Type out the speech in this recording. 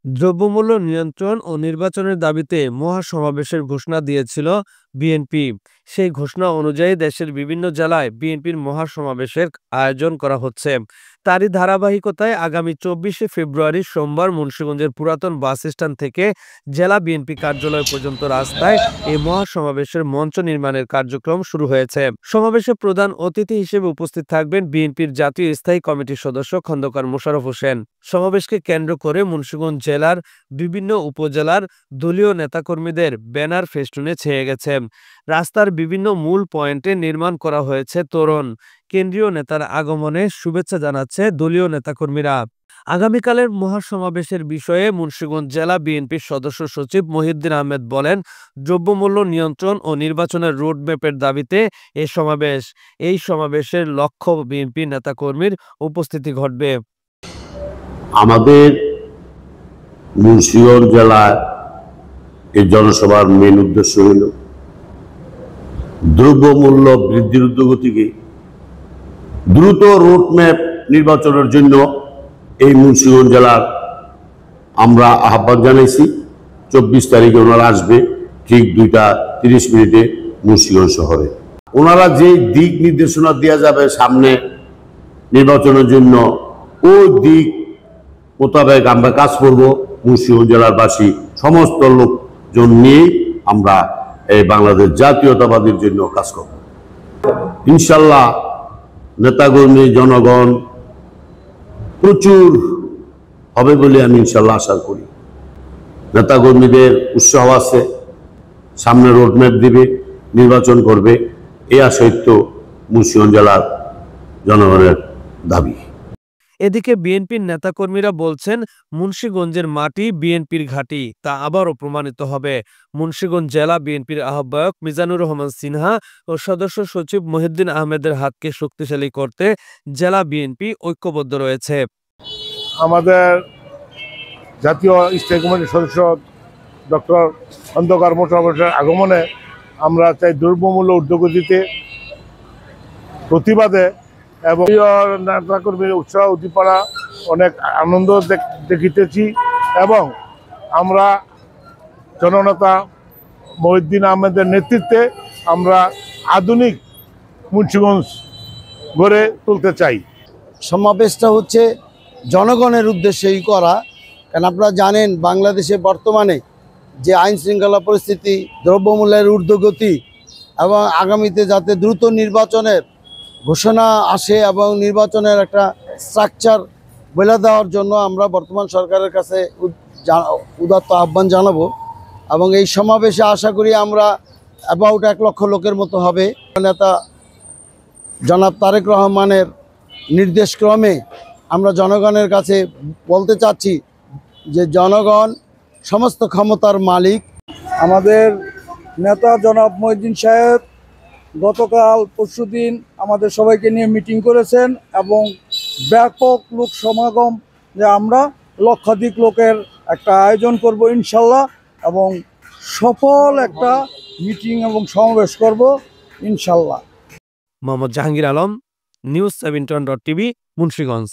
দ্রব্যমূল্য নিয়ন্ত্রণ ও নির্বাচনের দাবিতে মহাসমাবেশের ঘোষণা দিয়েছিল বিএনপি। সেই ঘোষণা অনুযায়ী দেশের বিভিন্ন জেলায় বিএনপির মহাসমাবেশের আয়োজন করা হচ্ছে। তারই ধারাবাহিকতায় আগামী ২৪শে ফেব্রুয়ারি সোমবার মুন্সিগঞ্জের পুরাতন বাস স্ট্যান্ড থেকে জেলা বিএনপি কার্যালয় পর্যন্ত রাস্তায় এই মহাসমাবেশের মঞ্চ নির্মাণের কার্যক্রম শুরু হয়েছে। সমাবেশে প্রধান অতিথি হিসেবে উপস্থিত থাকবেন বিএনপির জাতীয় স্থায়ী কমিটির সদস্য খন্দকার মোশাররফ হোসেন। সমাবেশকে কেন্দ্র করে মুন্সিগঞ্জ জেলার বিভিন্ন উপজেলার দলীয় নেতাকর্মীদের ব্যানার ফেস্টুনে ছেয়ে গেছে। রাস্তার বিভিন্ন মূল পয়েন্টে নির্মাণ করা হয়েছে তোরণ। কেন্দ্রীয় নেতার আগমনে শুভেচ্ছা জানাচ্ছে দলীয় নেতাকর্মীরা। আগামীকালের মহাসমাবেশের বিষয়ে মুন্সিগঞ্জ জেলা বিএনপির সদস্য সচিব মহিউদ্দিন আহমেদ বলেন, দ্রব্যমূল্য নিয়ন্ত্রণ ও নির্বাচনের রোডম্যাপের দাবিতে এই সমাবেশের লক্ষ্য বিএনপি নেতাকর্মীর উপস্থিতি ঘটবে। আমাদের মুন্সিগঞ্জ জেলায় এই জনসভার মেন উদ্দেশ্য হল দ্রব্যমূল্য বৃদ্ধির ঊর্ধ্বগতিকে দ্রুত রোডম্যাপ নির্বাচনের জন্য এই মুন্সিগঞ্জ জেলার আমরা আহ্বান জানাইছি। ২৪ তারিখে ওনারা আসবে ঠিক ২টা ৩০ মুন্সিগঞ্জ শহরে। ওনারা যে দিক নির্দেশনা দেওয়া যাবে সামনে নির্বাচনের জন্য, ওই দিক মোতাবেক আমরা কাজ করব। মুন্সিগঞ্জ জেলারবাসী সমস্ত লোকজন নিয়েই আমরা এই বাংলাদেশ জাতীয়তাবাদীর জন্য কাজ করব। ইনশাল্লাহ নেতাকর্মী জনগণ প্রচুর হবে বলে আমি ইনশাল্লাহ আশা করি। নেতাকর্মীদের উৎসাহ আছে, সামনে রোডম্যাপ দিবে, নির্বাচন করবে, এই আশাই তো মুন্সিগঞ্জ জেলার জনগণের দাবি। এদিকে বিএনপির নেতাকর্মীরা বলছেন, মুন্সিগঞ্জের মাটি বিএনপির ঘাঁটি, তা আবারও প্রমাণিত হবে। মুন্সিগঞ্জ জেলা বিএনপির আহ্বায়ক মিজানুর রহমান সিনহা ও সদস্য সচিব মহিউদ্দিন আহমেদের হাতকে শক্তিশালী করতে জেলা বিএনপি ঐক্যবদ্ধ রয়েছে। আমাদের জাতীয় স্থায়ী কমিটির সদস্য ডক্টর খন্দকার মোশাররফ হোসেনের আগমনে আমরা চাই দ্রব্যমূল্য ঊর্ধ্বগতিতে প্রতিবাদে এবং নেতাকর্মীর উৎসাহ উদ্দীপনা অনেক আনন্দ দেখিতেছি এবং আমরা জননেতা মহিউদ্দিন আহমেদের নেতৃত্বে আমরা আধুনিক মুন্সিগঞ্জ গড়ে তুলতে চাই। সমাবেশটা হচ্ছে জনগণের উদ্দেশ্যেই করা, কারণ আপনারা জানেন বাংলাদেশে বর্তমানে যে আইন শৃঙ্খলা পরিস্থিতি, দ্রব্যমূল্যের ঊর্ধ্বগতি এবং আগামীতে যাতে দ্রুত নির্বাচনের ঘোষণা আসে এবং নির্বাচনের একটা স্ট্রাকচার বলে দেওয়ার জন্য আমরা বর্তমান সরকারের কাছে উদাত্ত আহ্বান জানাবো। এবং এই সমাবেশে আশা করি আমরা অ্যাবাউট ১ লক্ষ লোকের মতো হবে। নেতা জনাব তারেক রহমানের নির্দেশক্রমে আমরা জনগণের কাছে বলতে চাচ্ছি যে জনগণ সমস্ত ক্ষমতার মালিক। আমাদের নেতা জনাব মহিউদ্দিন সাহেব গতকাল পরশুদিন আমাদের সবাইকে নিয়ে মিটিং করেছেন এবং ব্যাপক লোক সমাগম, যে আমরা লক্ষাধিক লোকের একটা আয়োজন করব ইনশাল্লাহ এবং সফল একটা মিটিং এবং সমাবেশ করব ইনশাল্লাহ। মোহাম্মদ জাহাঙ্গীর আলম, নিউজ ৭টিভি, মুন্সিগঞ্জ।